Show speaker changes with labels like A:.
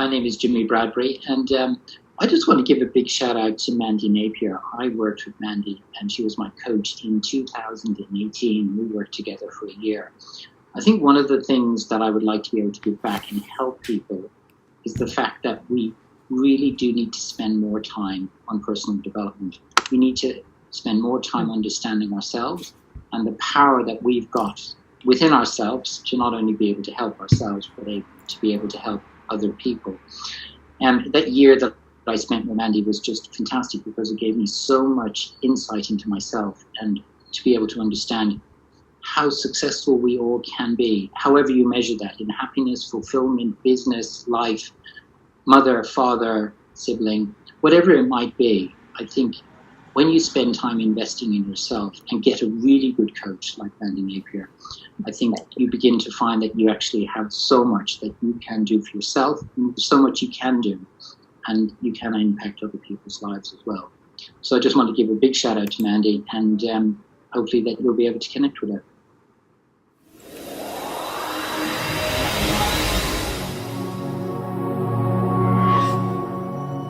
A: My name is Jimmi Bradbury, and I just want to give a big shout out to Mandy Napier. I worked with Mandy, and she was my coach in 2018. We worked together for a year. I think one of the things that I would like to be able to give back and help people is the fact that we really do need to spend more time on personal development. We need to spend more time understanding ourselves and the power that we've got within ourselves to not only be able to help ourselves, but to be able to help other people. And that year that I spent with Mandy was just fantastic because it gave me so much insight into myself and to be able to understand how successful we all can be, however you measure that, in happiness, fulfillment, business, life, mother, father, sibling, whatever it might be. I think when you spend time investing in yourself and get a really good coach like Mandy Napier, I think you begin to find that you actually have so much that you can do for yourself, and so much you can do, and you can impact other people's lives as well. So I just want to give a big shout out to Mandy, and hopefully that you'll be able to connect with her.